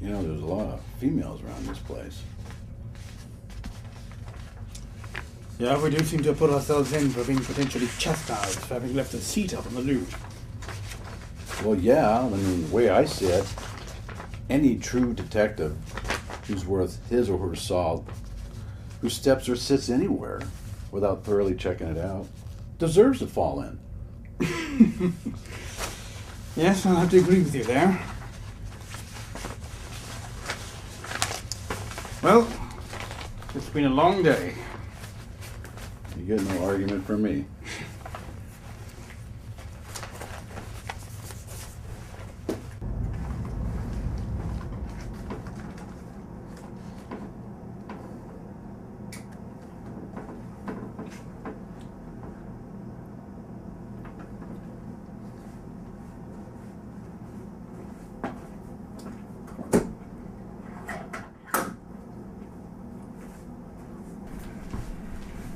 You know, there's a lot of females around this place. Yeah, we do seem to have put ourselves in for being potentially chastised for having left a seat up on the loot. Well, yeah, I mean, the way I see it, any true detective who's worth his or her salt, who steps or sits anywhere without thoroughly checking it out, deserves to fall in. Yes, I'll have to agree with you there. Well, it's been a long day. You get no argument from me.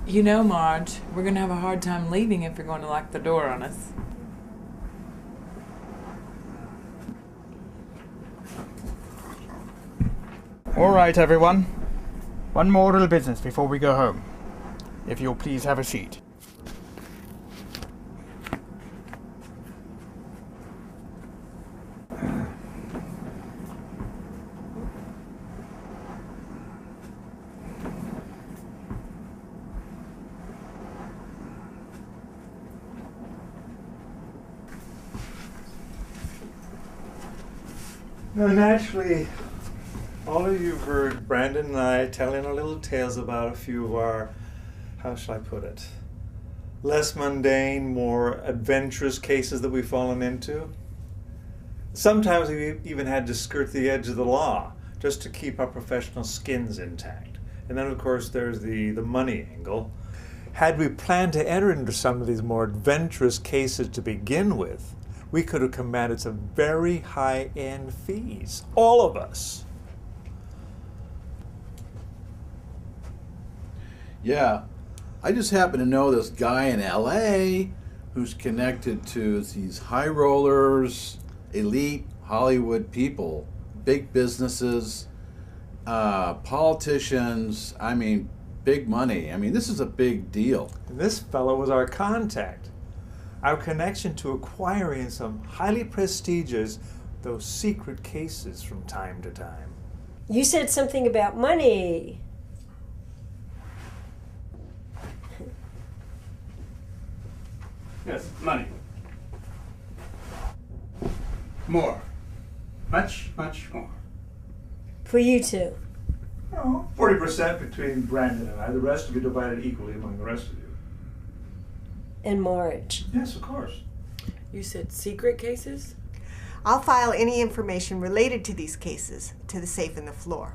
You know, Marge, we're going to have a hard time leaving if you're going to lock the door on us. All right, everyone. One more little business before we go home. If you'll please have a seat. Now, naturally, all of you have heard Brandon and I telling our little tales about a few of our, how shall I put it, less mundane, more adventurous cases that we've fallen into. Sometimes we even had to skirt the edge of the law just to keep our professional skins intact. And then, of course, there's the money angle. Had we planned to enter into some of these more adventurous cases to begin with, we could have commanded some very high-end fees, all of us. Yeah, I just happen to know this guy in LA who's connected to these high rollers, elite Hollywood people, big businesses, politicians, I mean, big money. I mean, this is a big deal. And this fellow was our contact, our connection to acquiring some highly prestigious, though secret cases from time to time. You said something about money. Yes, money. More. Much, much more. For you two. Oh, 40% between Brandon and I. The rest will be divided equally among the rest of you. And Marge. Yes, of course. You said secret cases? I'll file any information related to these cases to the safe in the floor.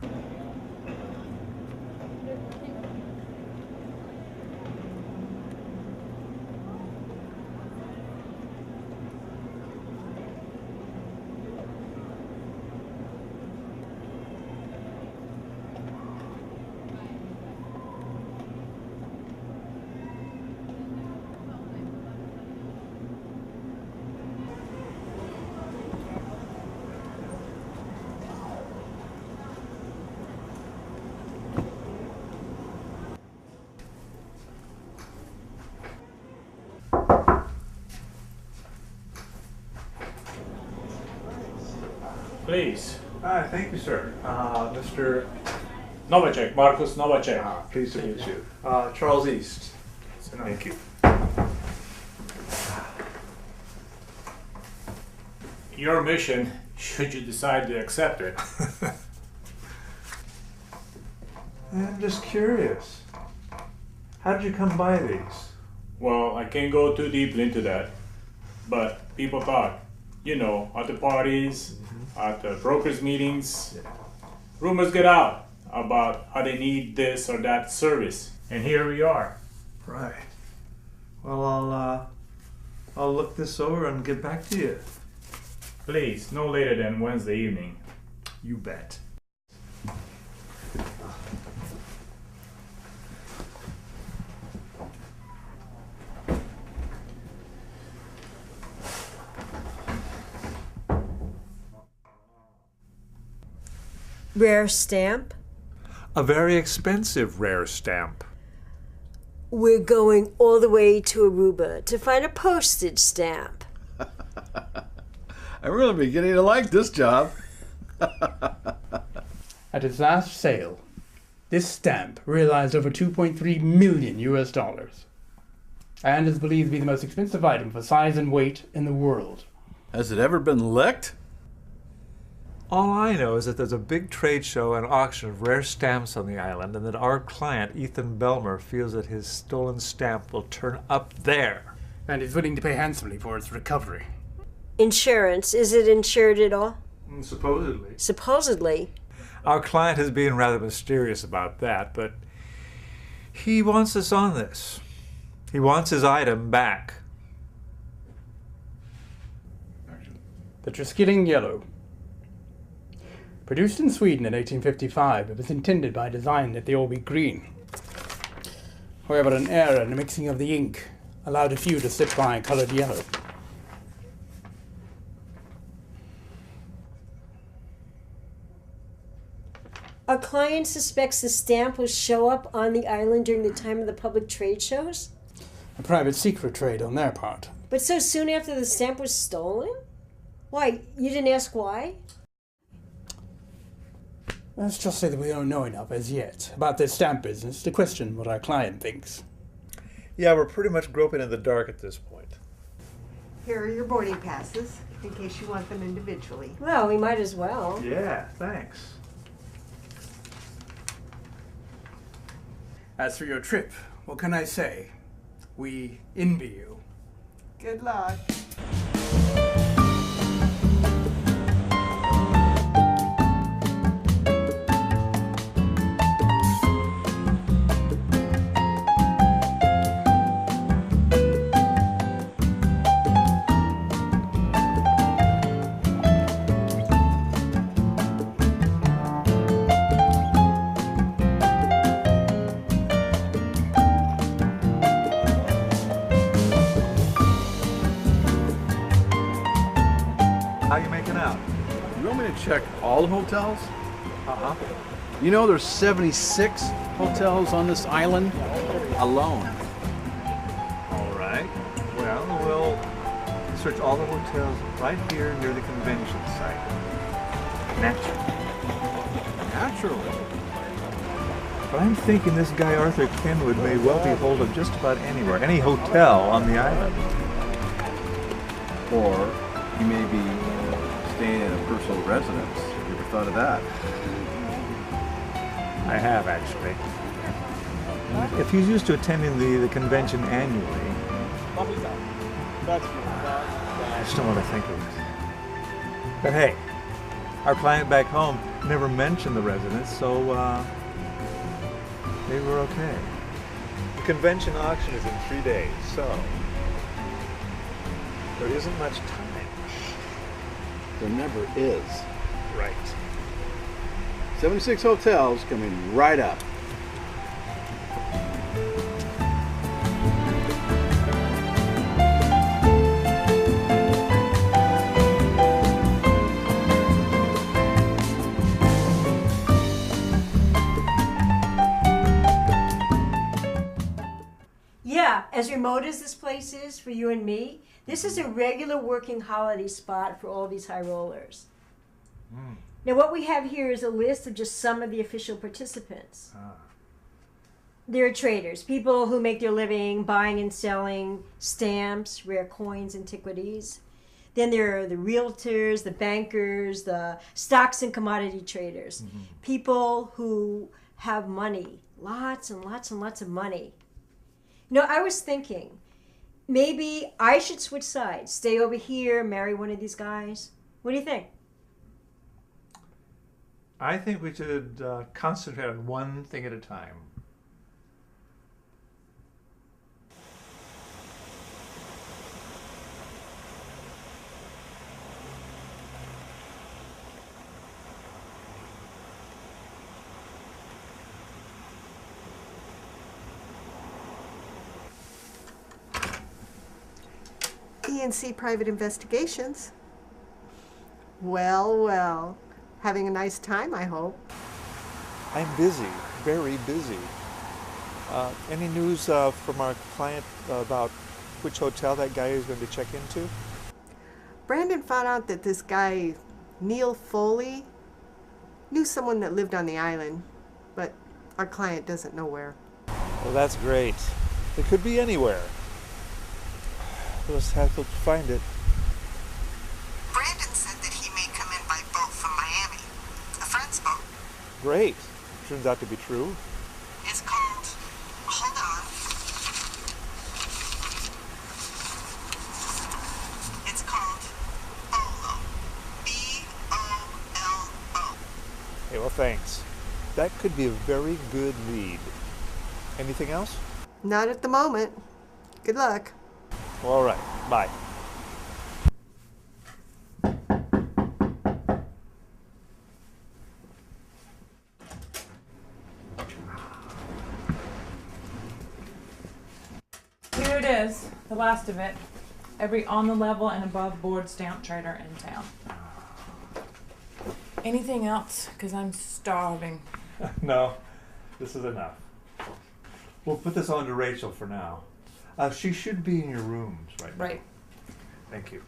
Please. Hi, thank you, sir. Mr. Novacek, Marcus Novacek. Pleased to meet you. Charles East. Thank you. Your mission, should you decide to accept it. I'm just curious. How did you come by these? Well, I can't go too deeply into that, but people talk, you know, at the parties, at the brokers' meetings. Yeah. Rumors get out about how they need this or that service, and here we are. Right. Well, I'll look this over and get back to you. Please, no later than Wednesday evening. You bet. Rare stamp? A very expensive rare stamp. We're going all the way to Aruba to find a postage stamp. I'm really beginning to like this job. At its last sale, this stamp realized over 2.3 million US dollars, and is believed to be the most expensive item for size and weight in the world. Has it ever been licked? All I know is that there's a big trade show and auction of rare stamps on the island, and that our client, Ethan Belmer, feels that his stolen stamp will turn up there. And is willing to pay handsomely for its recovery. Insurance. Is it insured at all? Supposedly. Supposedly. Our client has been rather mysterious about that, but he wants us on this. He wants his item back. The Triskelion Yellow. Produced in Sweden in 1855, it was intended by design that they all be green. However, an error in the mixing of the ink allowed a few to slip by colored yellow. Our client suspects the stamp will show up on the island during the time of the public trade shows? A private secret trade on their part. But so soon after the stamp was stolen? Why, you didn't ask why? Let's just say that we don't know enough as yet about this stamp business to question what our client thinks. Yeah, we're pretty much groping in the dark at this point. Here are your boarding passes, in case you want them individually. Well, we might as well. Yeah, thanks. As for your trip, what can I say? We envy you. Good luck. How you making out? You want me to check all the hotels? Uh-huh. You know there's 76 hotels on this island alone. All right. Well, we'll search all the hotels right here near the convention site. Naturally. But I'm thinking this guy Arthur Kenwood may well be hold of just about anywhere, any hotel on the island. Or he may be staying in a personal residence. You ever thought of that? I have, actually. If he's used to attending the convention annually, I just don't want to think of it. But hey, our client back home never mentioned the residence, so maybe we're okay. The convention auction is in 3 days, so there isn't much time. There never is. Right. 76 hotels coming right up. Yeah, as remote as this place is for you and me, this is a regular working holiday spot for all these high rollers. Now what we have here is a list of just some of the official participants. There are traders, people who make their living buying and selling stamps, rare coins, antiquities. Then there are the realtors, the bankers, the stocks and commodity traders. People who have money, lots and lots and lots of money. You know, I was thinking, maybe I should switch sides, stay over here, marry one of these guys. What do you think? I think we should concentrate on one thing at a time. E&C Private Investigations. Well, well. Having a nice time, I hope. I'm busy, very busy. Any news from our client about which hotel that guy is going to check into? Brandon found out that this guy, Neil Foley, knew someone that lived on the island, but our client doesn't know where. Well, that's great. It could be anywhere. We'll just have to find it. Brandon said that he may come in by boat from Miami. A friend's boat. Great. Turns out to be true. It's called, hold on. It's called Bolo. B-O-L-O. Hey, well, thanks. That could be a very good lead. Anything else? Not at the moment. Good luck. All right. Bye. Here it is, the last of it. Every on the level and above board stamp trader in town. Anything else? Because I'm starving. No, this is enough. We'll put this on to Rachel for now. She should be in your rooms right now. Right. Thank you.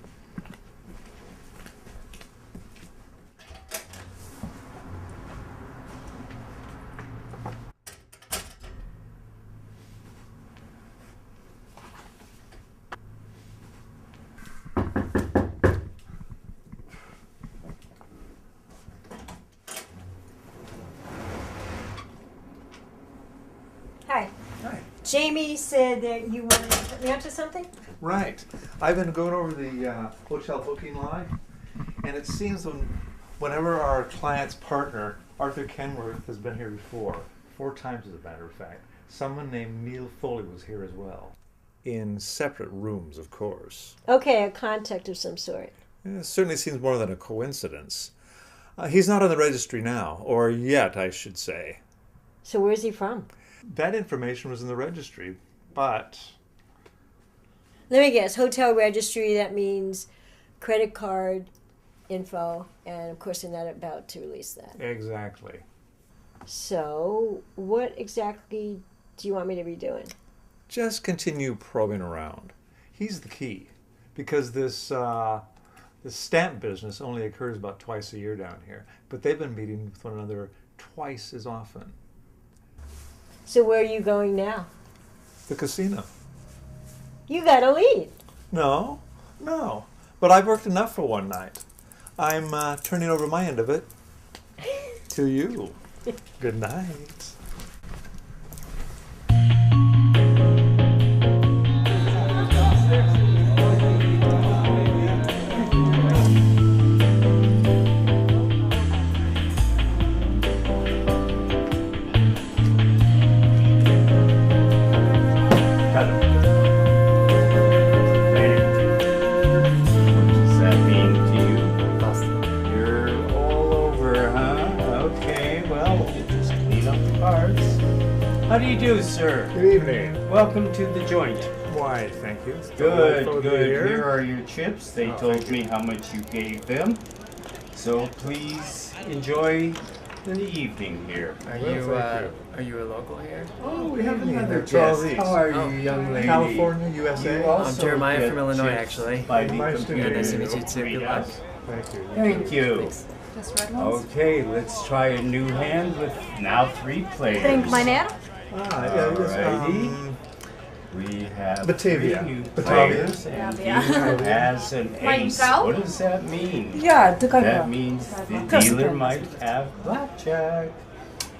Hi. Hi. Jamie said that you wanted to put me onto something? Right. I've been going over the hotel booking log, and it seems whenever our client's partner, Arthur Kenworth, has been here before, 4 times as a matter of fact, someone named Neil Foley was here as well. In separate rooms, of course. Okay, a contact of some sort. It certainly seems more than a coincidence. He's not on the registry now, or yet, I should say. So where's he from? That information was in the registry, but Let me guess, hotel registry, that means credit card info, and of course they're not about to release that. exactly. So, what exactly do you want me to be doing? Just continue probing around. He's the key, because this stamp business only occurs about twice a year down here, but they've been meeting with one another twice as often. So where are you going now? The casino. You got a lead. No, but I've worked enough for one night. I'm turning over my end of it to you. Good night. How do you do, sir? Good evening. Welcome to the joint. Why, thank you. Good, Over good. here. Here are your chips. They Oh, told thank me how much you gave them. So please enjoy the evening here. Are Well, you thank are you a local here? Oh, we have Another another guest. Charles How are you, Oh. young lady? California, USA. You I'm also Jeremiah get from Illinois, chips actually. by the Nice to computer. meet you. Nice to meet you too. Good luck. Thank you. Thank you. Just red ones? Okay, let's try a new hand with now 3 players. Think my name? Alrighty. We have Batavia. 3 new Batavia. players, and Batavia. dealer has an ace. go? What does that mean? Yeah, That means the dealer might have blackjack.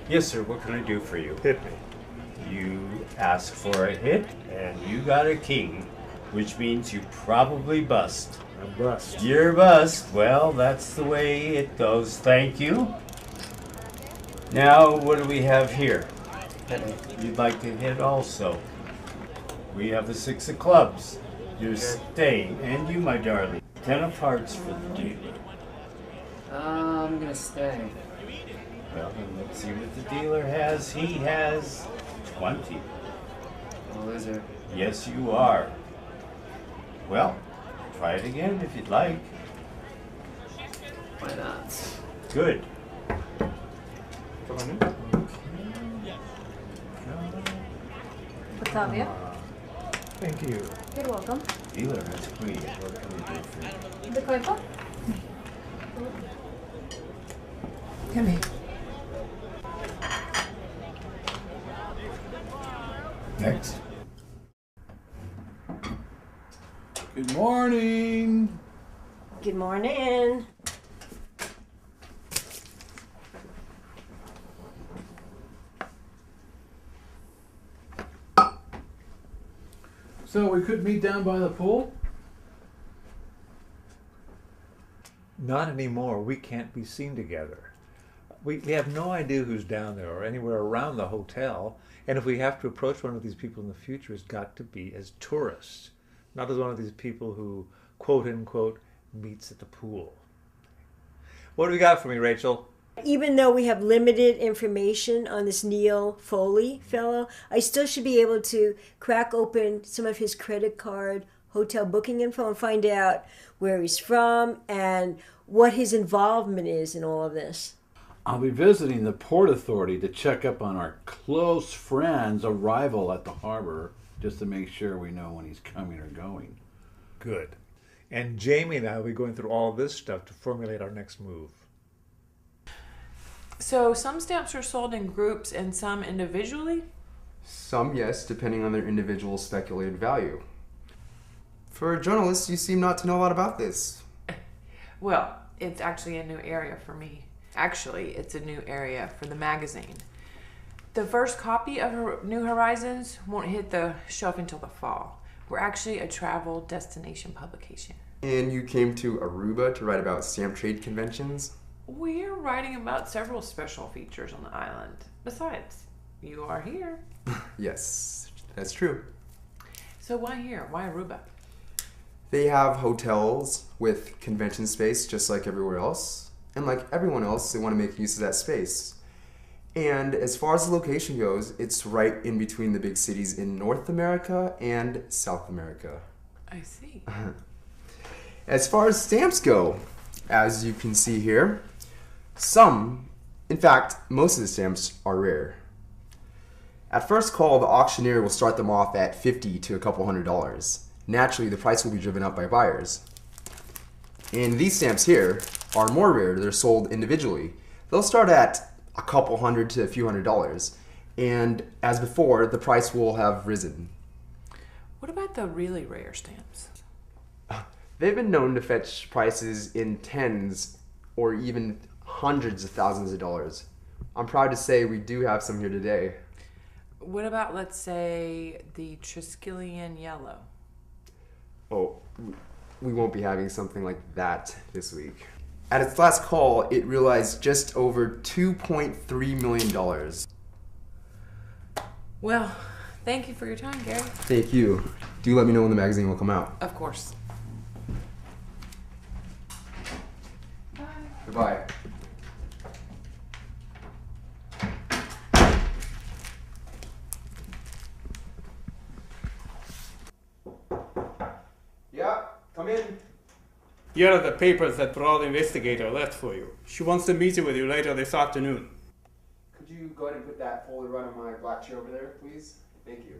Yes, sir. What can I do for you? Hit me. You ask for a hit, and you got a king, which means you probably bust. I bust. You're bust. Well, that's the way it goes. Thank you. Now, what do we have here? You'd like to hit also. We have the 6 of clubs. You're staying, and you, my darling. 10 of hearts for the dealer. I'm gonna stay. Well, then let's see what the dealer has. He has 20. I'm a loser. Yes, you are. Well, try it again if you'd like. Why not? Good. Come on in. Fabio. Thank you. You're welcome. Dealer, that's great. What can we do for you? The cuerpo? Come here. Next. Good morning. Good morning. So we could meet down by the pool? Not anymore. We can't be seen together. We have no idea who's down there or anywhere around the hotel. And if we have to approach one of these people in the future, it's got to be as tourists, not as one of these people who, quote unquote, meets at the pool. What do we got for me, Rachel? Even though we have limited information on this Neil Foley fellow, I still should be able to crack open some of his credit card, hotel booking info and find out where he's from and what his involvement is in all of this. I'll be visiting the Port Authority to check up on our close friend's arrival at the harbor, just to make sure we know when he's coming or going. Good. And Jamie and I will be going through all this stuff to formulate our next move. So some stamps are sold in groups and some individually? Some, yes, depending on their individual speculated value. For a journalist, you seem not to know a lot about this. Well, it's actually a new area for me. Actually, it's a new area for the magazine. The first copy of New Horizons won't hit the shelf until the fall. We're actually a travel destination publication. And you came to Aruba to write about stamp trade conventions? We're writing about several special features on the island. Besides, you are here. Yes, that's true. So why here? Why Aruba? They have hotels with convention space just like everywhere else. And like everyone else, they want to make use of that space. And as far as the location goes, it's right in between the big cities in North America and South America. I see. As far as stamps go, as you can see here, some, in fact, most of the stamps are rare. At first call, the auctioneer will start them off at $50 to a couple $100. Naturally, the price will be driven up by buyers. And these stamps here are more rare. They're sold individually. They'll start at a couple $100 to a few $100. And as before, the price will have risen. What about the really rare stamps? They've been known to fetch prices in tens or even hundreds of thousands of dollars. I'm proud to say we do have some here today. What about, let's say, the Triskelion Yellow? Oh, we won't be having something like that this week. At its last call, it realized just over $2.3 million. Well, thank you for your time, Gary. Thank you. Do let me know when the magazine will come out. Of course. Goodbye. Yeah, come in. Here are the papers that brought Investigator left for you. She wants to meet with you later this afternoon. Could you go ahead and put that folder right on my black chair over there, please? Thank you.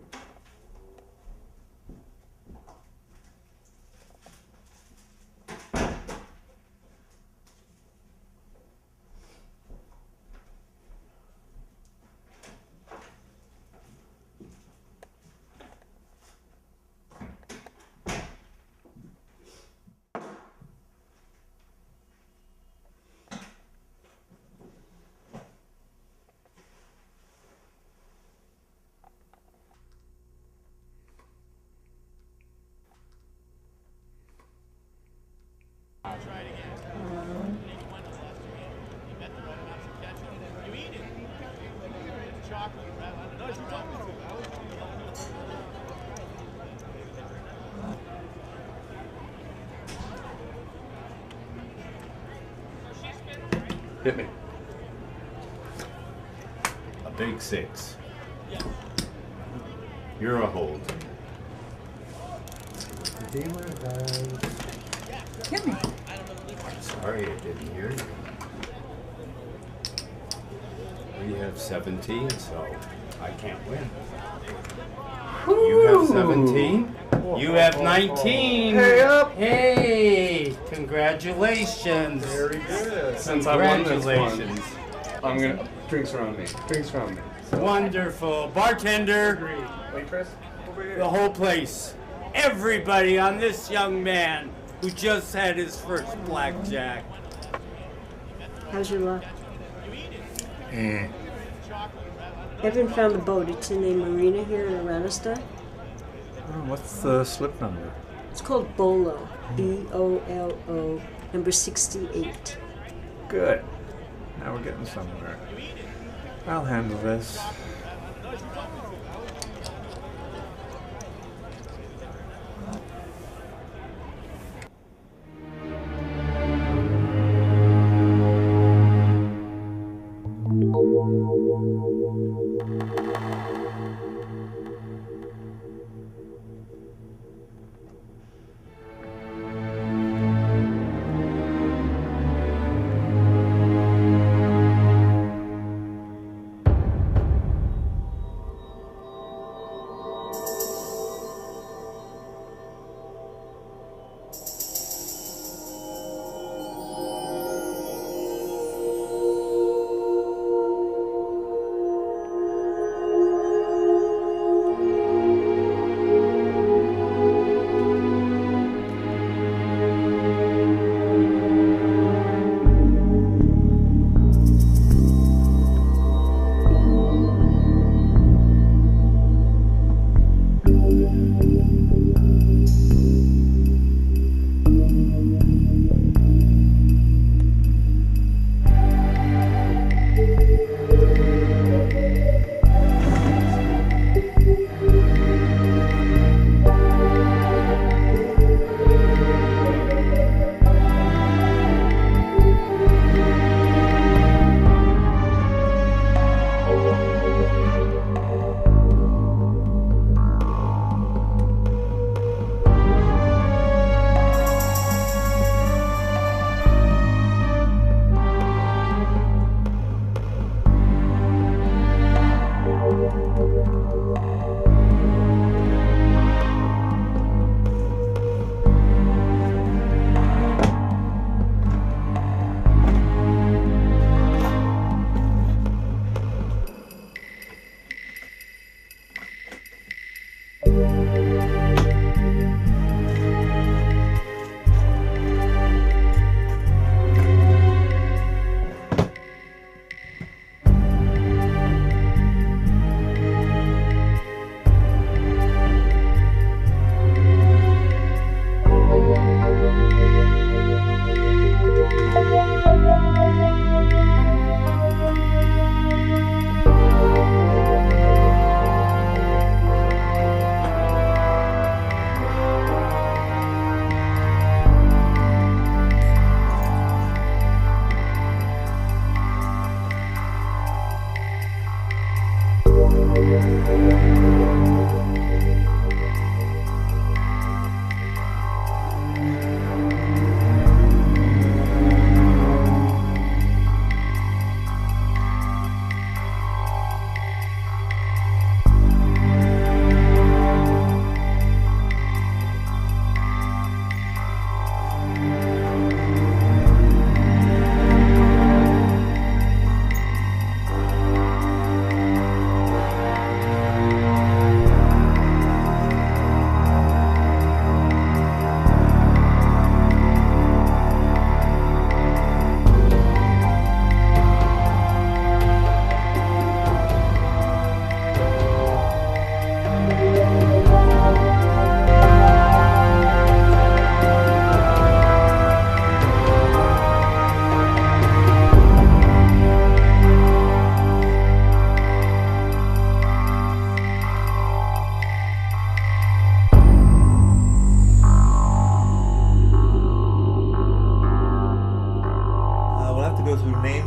Hit me. A big 6. You're a hold. Dealer died. Hit me. I'm sorry I didn't hear you. We have 17, so I can't win. You have 17. You have 19. Hey up! Hey, congratulations. Very good. Since I won this one, Congratulations. I'm gonna drinks around me. Drinks around me. Wonderful. Bartender, Waitress, over here. the whole place. Everybody on this young man who just had his first blackjack. How's your luck? Haven't found the boat. It's in the marina here in Aranista. What's the slip number? It's called Bolo. B-O-L-O, number 68. Good. Now we're getting somewhere. I'll handle this.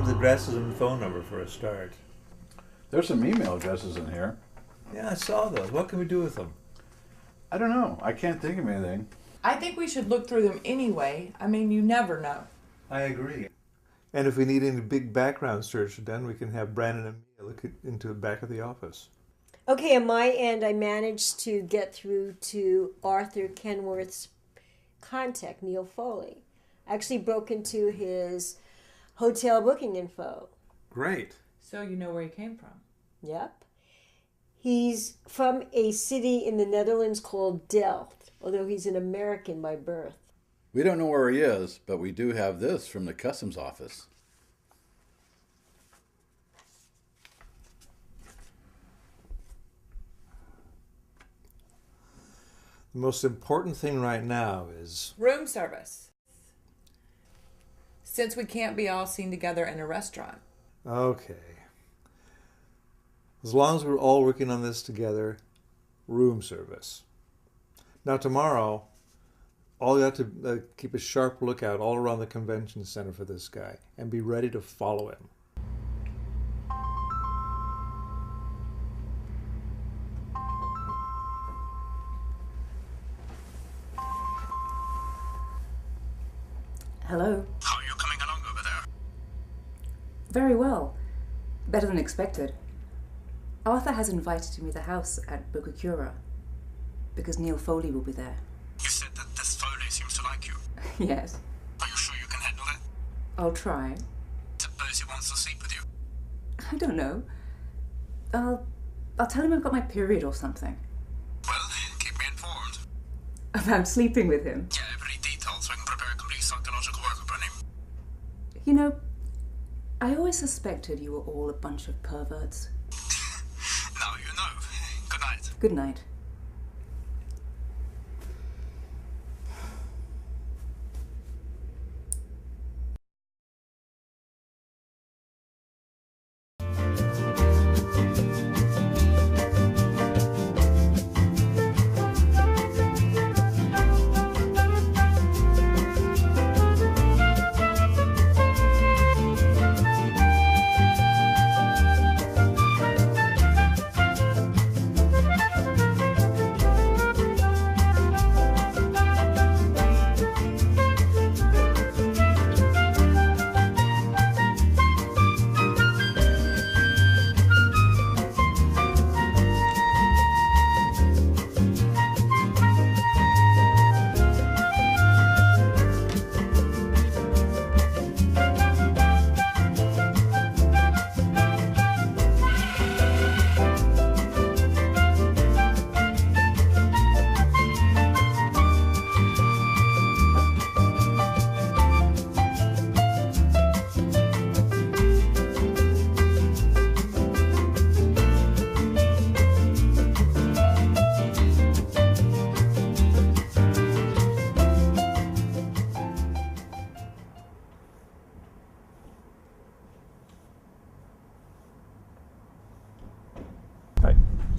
Addresses and phone number for a start. There's some email addresses in here. Yeah, I saw those. What can we do with them? I don't know. I can't think of anything. I think we should look through them anyway. I mean, you never know. I agree. And if we need any big background search done, we can have Brandon and me look into the back of the office. Okay, on my end, I managed to get through to Arthur Kenworth's contact, Neil Foley. I actually broke into his hotel booking info. Great. So you know where he came from? Yep. He's from a city in the Netherlands called Delft, although he's an American by birth. We don't know where he is, but we do have this from the customs office. The most important thing right now is Room service. Since we can't be all seen together in a restaurant. okay. As long as we're all working on this together, room service. Now tomorrow, all you have to keep a sharp lookout all around the convention center for this guy and be ready to follow him. Hello. How are you coming along over there? Very well. Better than expected. Arthur has invited me to the house at Bukakura because Neil Foley will be there. You said that this Foley seems to like you. Yes. Are you sure you can handle it? I'll try. Suppose he wants to sleep with you. I don't know. I'll tell him I've got my period or something. Well, keep me informed. About sleeping with him. Yeah, every detail so I can prepare a complete psychological workup on him. You know, I always suspected you were all a bunch of perverts. Now you know. Good night. Good night.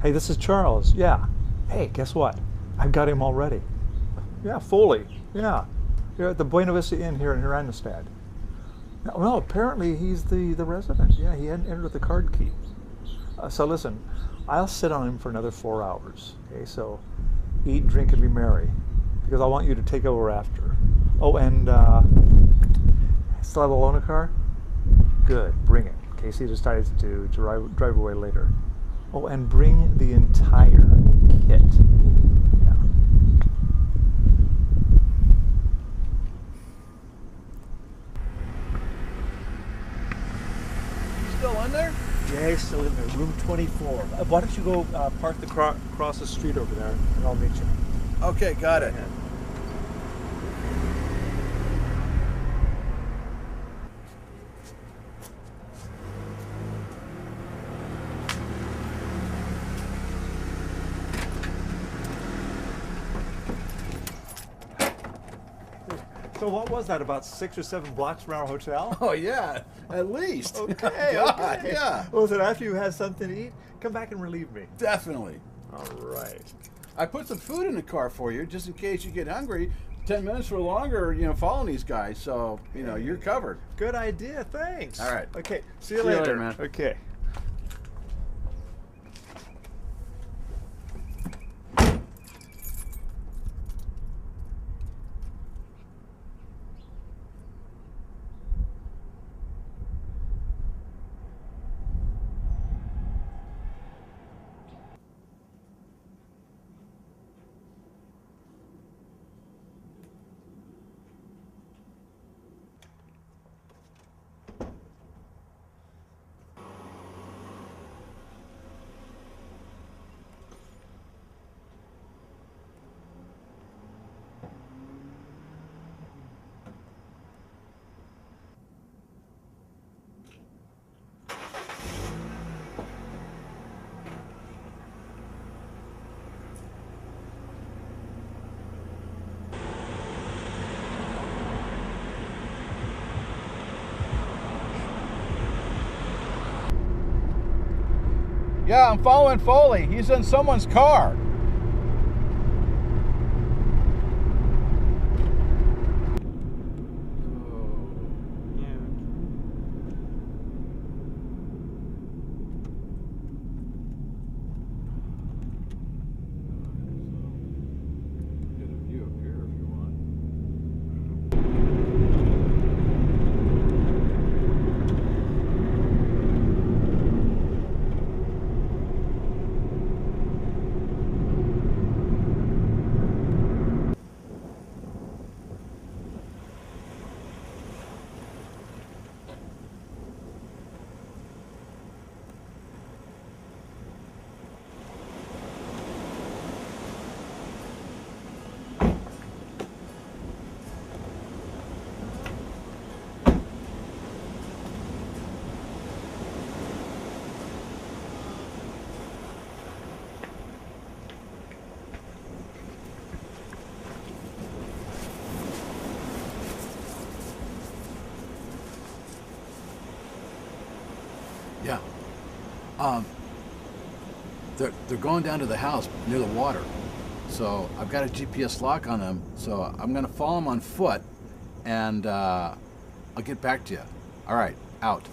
Hey, this is Charles. Yeah. Hey, guess what? I've got him already. Yeah, Foley. Yeah. You're at the Buena Vista Inn here in Hiranistad. Well, apparently he's the resident. Yeah, he hadn't entered with the card key. So listen, I'll sit on him for another 4 hours. Okay, so eat, drink, and be merry. Because I want you to take over after. Oh, and still have a loaner car? Good, bring it. In case he decides to drive away later. Oh, and bring the entire kit. Yeah. Still in there? Yeah, he's still in there. Room 24. Why don't you go park the car across the street over there, and I'll meet you. Okay, got it. So what was that, about 6 or 7 blocks from our hotel? Oh, yeah, at least. Okay, God, okay. yeah. Well, listen, after you have something to eat, come back and relieve me. Definitely. All right. I put some food in the car for you, just in case you get hungry. 10 minutes or longer, following these guys, so, you're covered. Good idea, thanks. All right. Okay, see you later. man. Okay. Yeah, I'm following Foley. He's in someone's car. Yeah. They're going down to the house near the water. So I've got a GPS lock on them. So I'm gonna follow them on foot, and I'll get back to you. All right, out.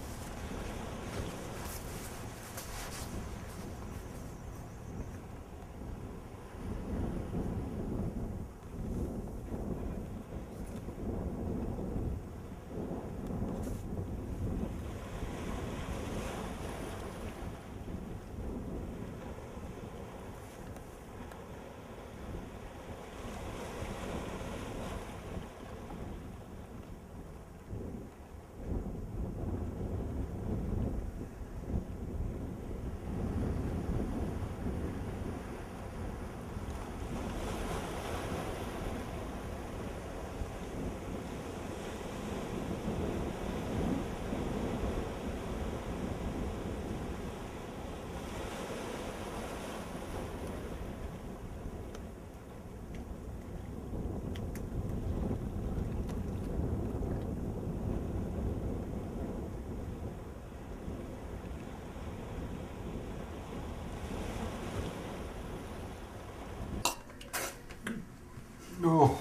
Oh,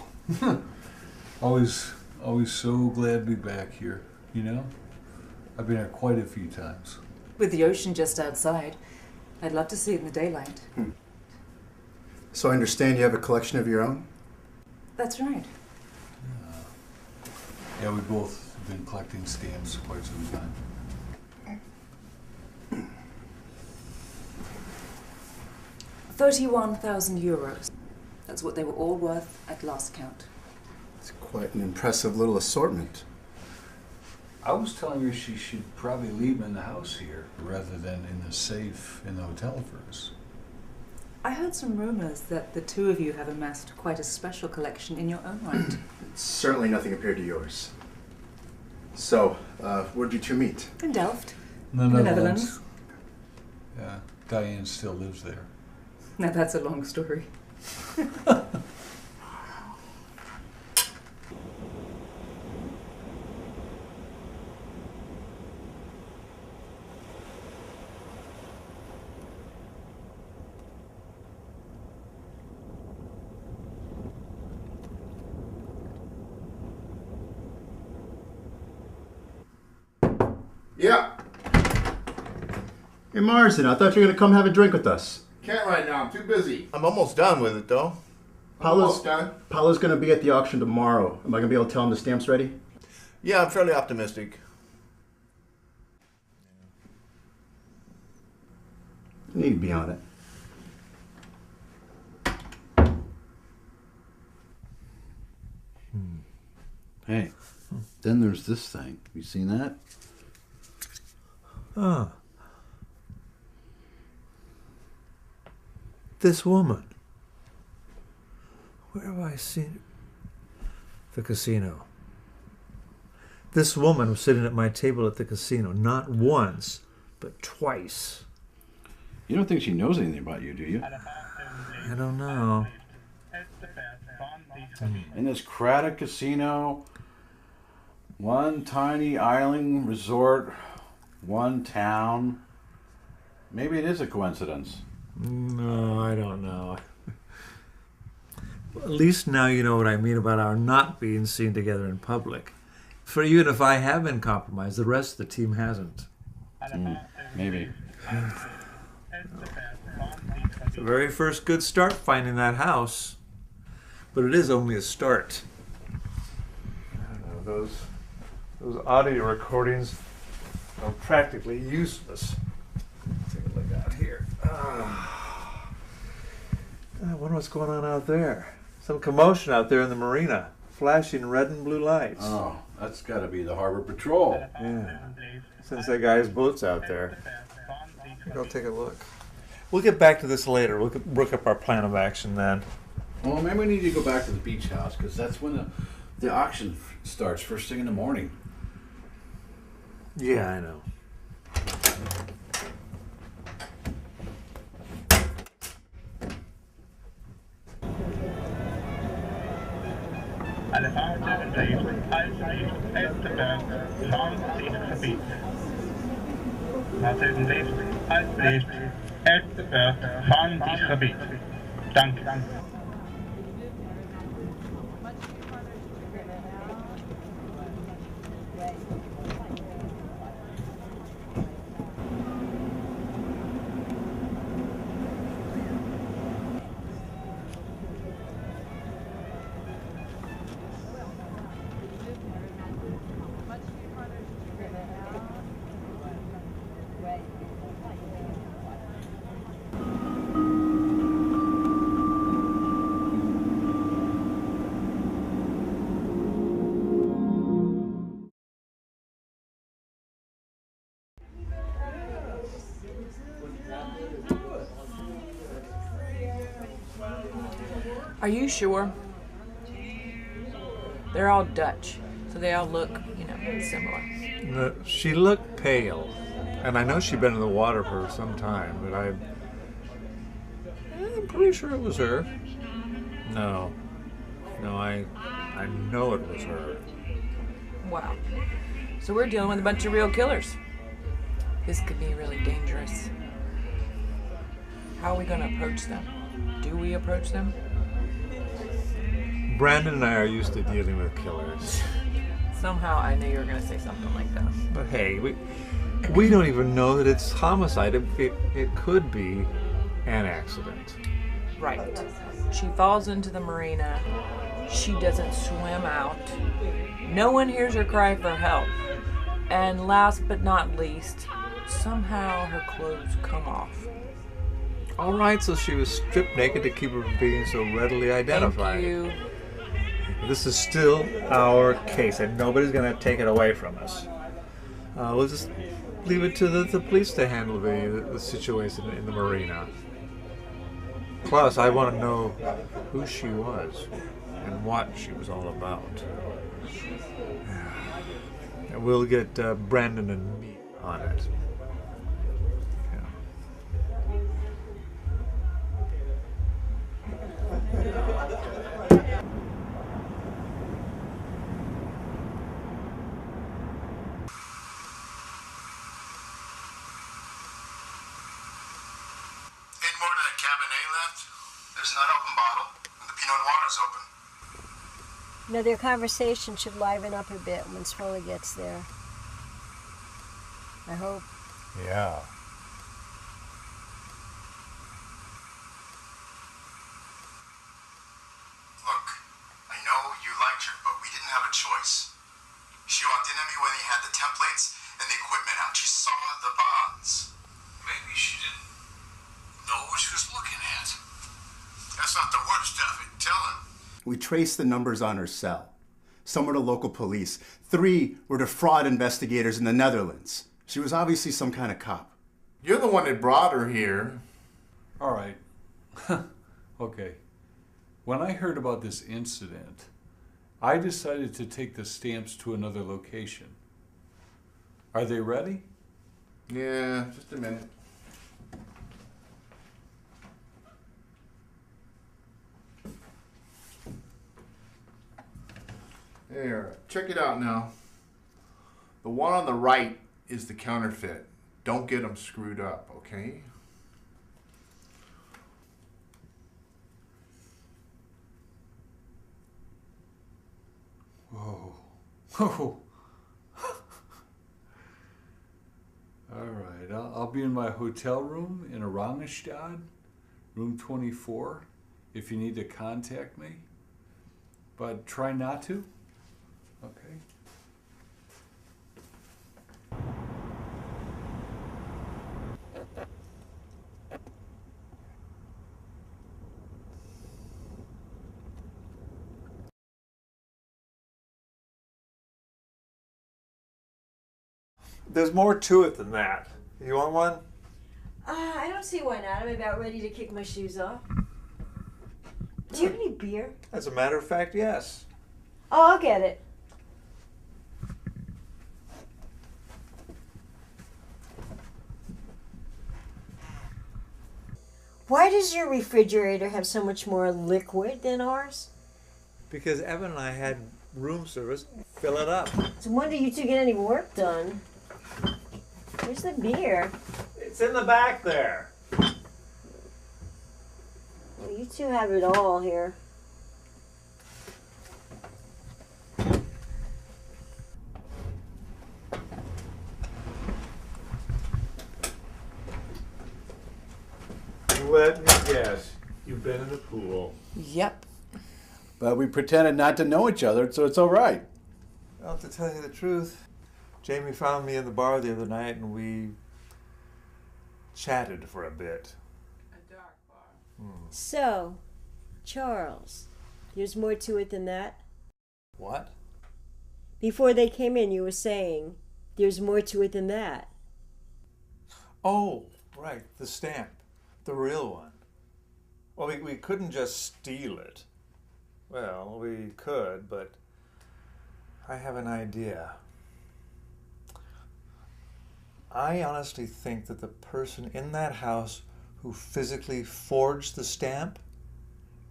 always so glad to be back here, you know? I've been here quite a few times. With the ocean just outside, I'd love to see it in the daylight. So I understand you have a collection of your own? That's right. Yeah, we've both been collecting stamps quite some time. €31,000. That's what they were all worth at last count. It's quite an impressive little assortment. I was telling her she should probably leave them in the house here rather than in the safe in the hotel first. I heard some rumors that the two of you have amassed quite a special collection in your own right. Certainly nothing compared to yours. So, where'd you two meet? In Delft. The The Netherlands. Yeah, Diane still lives there. Now that's a long story. Yeah. Hey, Marsden, I thought you were going to come have a drink with us. Can't right now. I'm too busy. I'm almost done with it, though. Paolo's going to be at the auction tomorrow. Am I going to be able to tell him the stamp's ready? Yeah, I'm fairly optimistic. You need to be on it. Hey, then there's this thing. You seen that? Ah. This woman. Where have I seen it? The casino. This woman was sitting at my table at the casino, not once, but twice. You don't think she knows anything about you, do you? I don't know. In this crowded casino, one tiny island resort, one town, Maybe it is a coincidence. No, I don't know. At least now you know what I mean about our not being seen together in public. For even if I have been compromised, the rest of the team hasn't. Maybe. It's the very first good start finding that house. But it is only a start. I don't know, those audio recordings are practically useless. Take a look out here. I wonder what's going on out there. Some commotion out there in the marina, flashing red and blue lights. Oh, that's got to be the Harbor Patrol. Yeah. Since that guy's boat's out there. Go take a look. We'll get back to this later. We'll work up our plan of action then. Well, maybe we need to go back to the beach house because that's when the auction starts first thing in the morning. Yeah, I know. Alle Fahrzeuge bleiben alsjeblieft uit de buurt van dit gebied. Fahrzeugen blijven alsjeblieft uit de buurt van dit gebied. Dank u. Are you sure? They're all Dutch, so they all look, similar. She looked pale, and I know she'd been in the water for some time, but I'm pretty sure it was her. No, I know it was her. Wow. So we're dealing with a bunch of real killers. This could be really dangerous. How are we going to approach them? Do we approach them? Brandon and I are used to dealing with killers. Somehow I knew you were going to say something like that. But hey, we don't even know that it's homicide. It could be an accident. Right. She falls into the marina. She doesn't swim out. No one hears her cry for help. And last but not least, somehow her clothes come off. All right, so she was stripped naked to keep her from being so readily identified. Thank you. This is still our case, and nobody's going to take it away from us. We'll just leave it to the police to handle the situation in the marina. Plus, I want to know who she was and what she was all about. And we'll get Brandon and me on it. There's an unopened bottle, and the Pinot Noir is open. Their conversation should liven up a bit when Foley gets there. I hope. Yeah. Look, I know you liked her, but we didn't have a choice. She walked in at me when he had the templates and the equipment out. She saw the bonds. Maybe she didn't know what she was looking at. That's not the worst of it. Tell him. We traced the numbers on her cell. Some were to local police. 3 were to fraud investigators in the Netherlands. She was obviously some kind of cop. You're the one that brought her here. All right. Okay. When I heard about this incident, I decided to take the stamps to another location. Are they ready? Yeah, just a minute. There, check it out now. The one on the right is the counterfeit. Don't get them screwed up, okay? Whoa. Whoa. All right, I'll be in my hotel room in Oranjestad, room 24, if you need to contact me. But try not to. Okay. There's more to it than that. You want one? I don't see why not. I'm about ready to kick my shoes off. Do you have any beer? As a matter of fact, yes. Oh, I'll get it. Why does your refrigerator have so much more liquid than ours? Because Evan and I had room service fill it up. It's a wonder you two get any work done. Where's the beer? It's in the back there. Well, you two have it all here. Let me guess. You've been in the pool. Yep. But we pretended not to know each other, so it's all right. Well, to tell you the truth, Jamie found me in the bar the other night and we chatted for a bit. A dark bar. So, Charles, there's more to it than that? What? Before they came in, you were saying there's more to it than that. Oh, right, the stamp. The real one. Well, we couldn't just steal it. Well, we could, but I have an idea. I honestly think that the person in that house who physically forged the stamp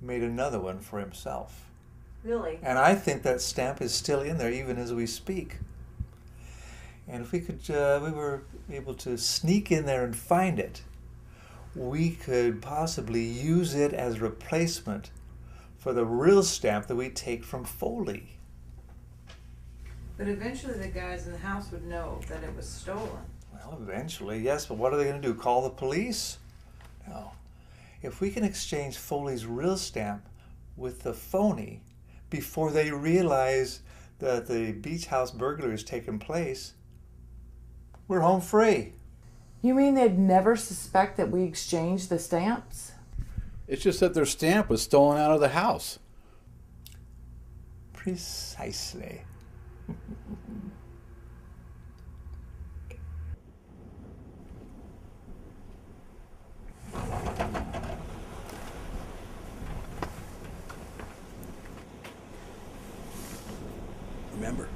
made another one for himself. Really? And I think that stamp is still in there even as we speak. And if we were able to sneak in there and find it, we could possibly use it as replacement for the real stamp that we take from Foley. But eventually the guys in the house would know that it was stolen. Well, eventually, yes, but what are they going to do? Call the police? No. If we can exchange Foley's real stamp with the phony before they realize that the beach house burglary has taken place, we're home free. You mean they'd never suspect that we exchanged the stamps? It's just that their stamp was stolen out of the house. Precisely. Remember,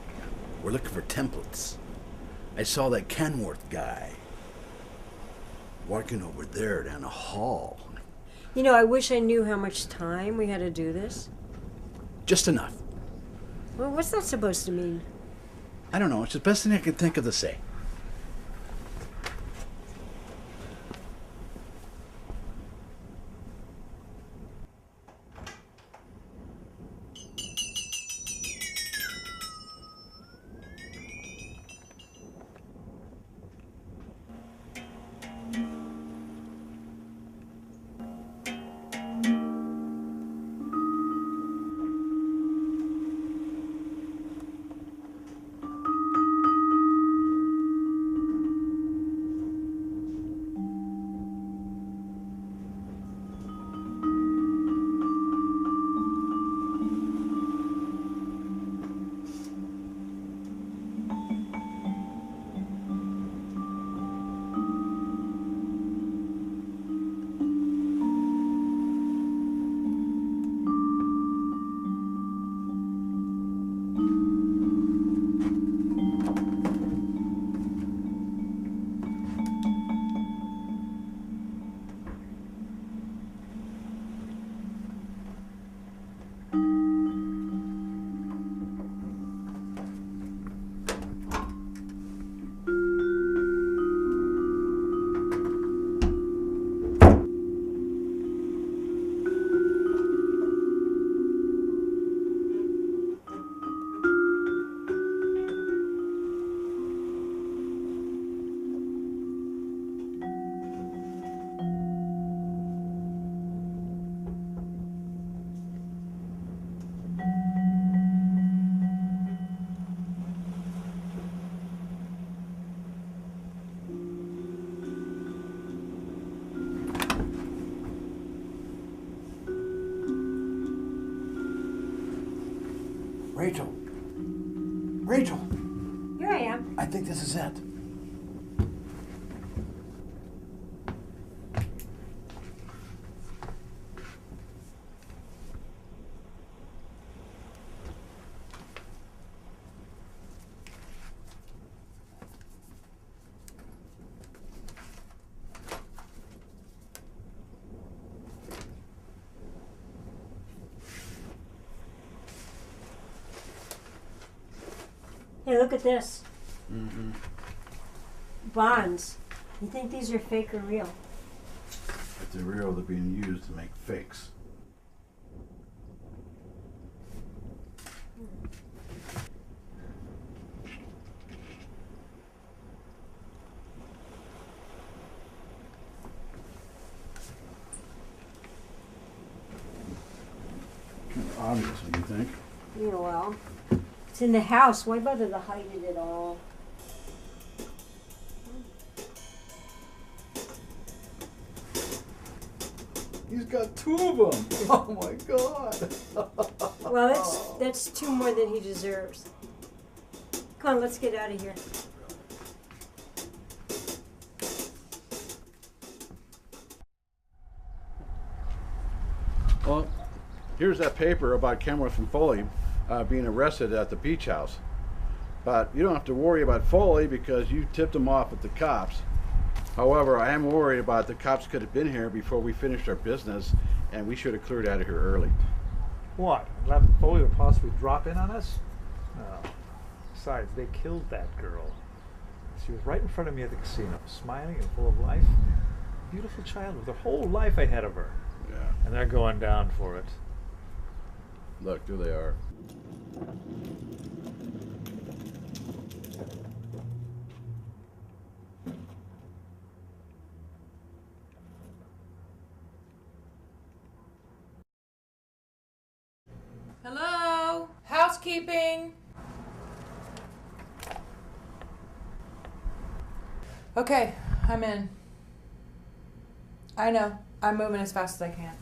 we're looking for templates. I saw that Kenworth guy walking over there down the hall. You know, I wish I knew how much time we had to do this. Just enough. Well, what's that supposed to mean? I don't know. It's the best thing I can think of to say. Rachel, Here I am. I think this is it. Hey, look at this. Mm-hmm. Bonds. You think these are fake or real? If they're real, they're being used to make fakes. Kind of obvious, don't you think? Yeah, well, it's in the house. Why bother to hide it at all? He's got 2 of them. Oh my God. Well, that's 2 more than he deserves. Come on, let's get out of here. Well, here's that paper about Kenworth and Foley being arrested at the beach house. But you don't have to worry about Foley because you tipped him off at the cops. However, I am worried about the cops could have been here before we finished our business, and we should have cleared out of here early. What? Let Foley would possibly drop in on us? No. Besides, they killed that girl. She was right in front of me at the casino, smiling and full of life. Beautiful child with her whole life ahead of her. Yeah. And they're going down for it. Look, there they are. Hello? Housekeeping? Okay, I'm in. I know. I'm moving as fast as I can.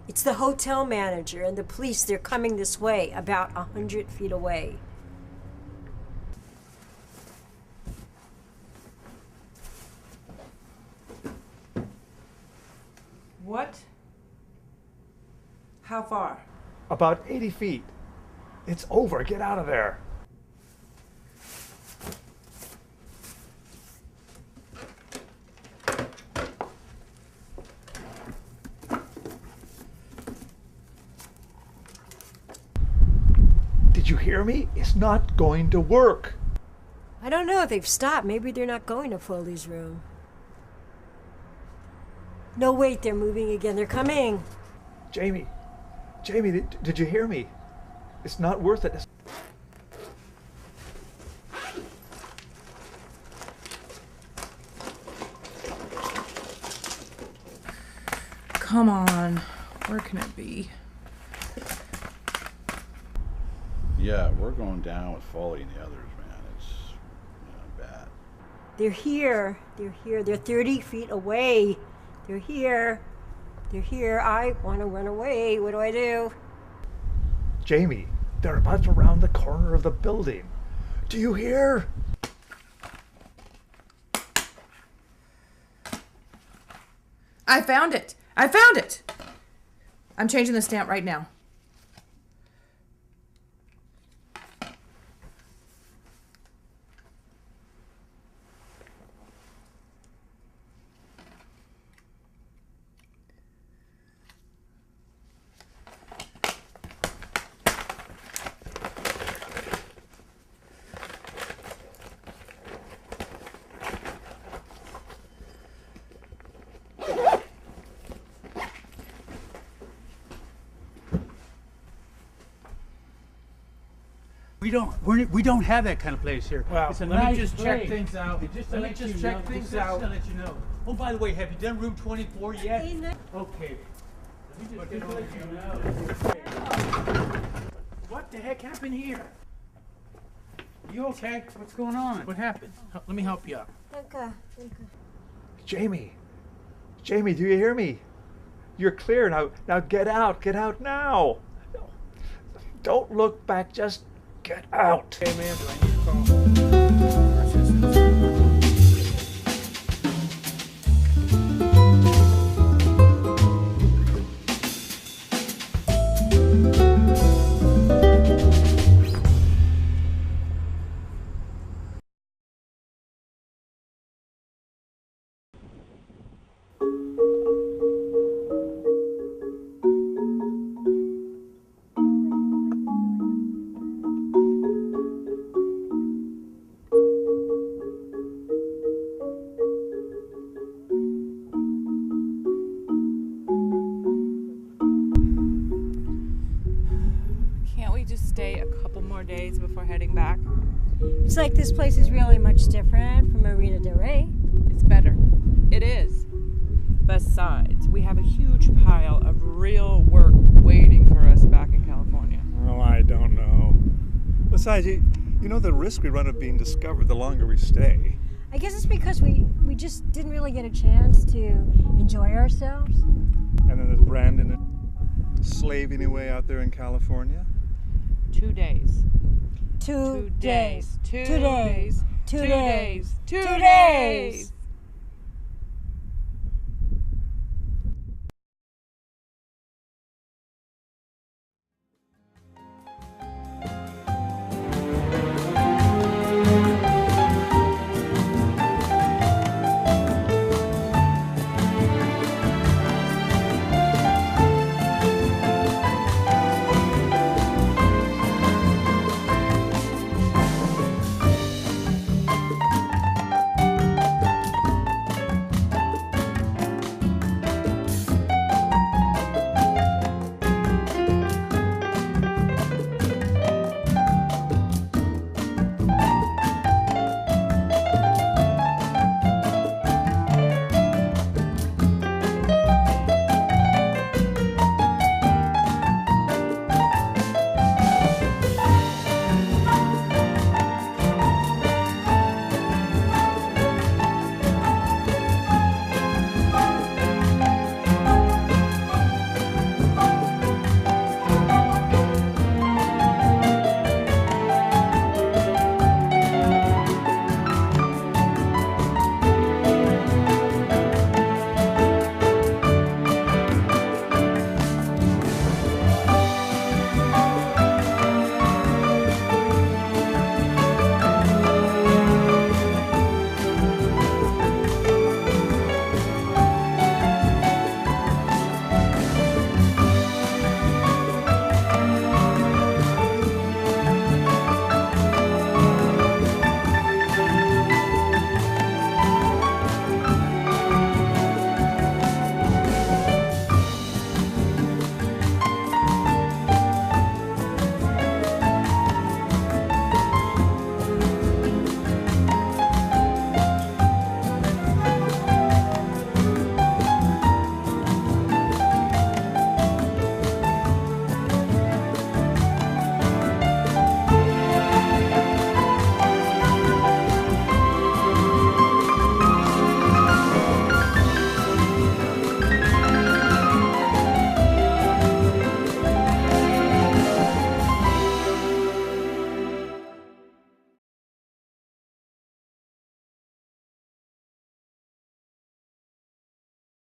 It's the hotel manager and the police. They're coming this way, about 100 feet away. What? How far? About 80 feet. It's over. Get out of there. Did you hear me? It's not going to work. I don't know. They've stopped. Maybe they're not going to Foley's room. No, wait. They're moving again. They're coming. Jamie, did you hear me? It's not worth it. Come on. Where can it be? Yeah, we're going down with Foley and the others, man. It's bad. They're here. They're here. They're 30 feet away. They're here. They're here. I want to run away. What do I do? Jamie, they're about to round the corner of the building. Do you hear? I found it. I found it. I'm changing the stamp right now. we don't have that kind of place here. Well, it's a let nice me just check place. things out. Let me just check things out. To let you know. Oh, by the way, have you done room 24 yet? Okay. Let me just let you know. What the heck happened here? You okay? What's going on? What happened? Let me help you out. Jamie, do you hear me? You're clear now. Now get out now. Don't look back. Just get out. Hey man, do I need to call assistance? Can't we just stay a couple more days before heading back? It's like this place is really much different from Marina Del Rey. It's better. It is. Besides, we have a huge pile of real work waiting for us back in California. Oh, I don't know. Besides, you know the risk we run of being discovered the longer we stay. I guess it's because we just didn't really get a chance to enjoy ourselves. And then there's Brandon slaving away out there in California. 2 days. 2 days. 2 2 days. 2 days. 2 days.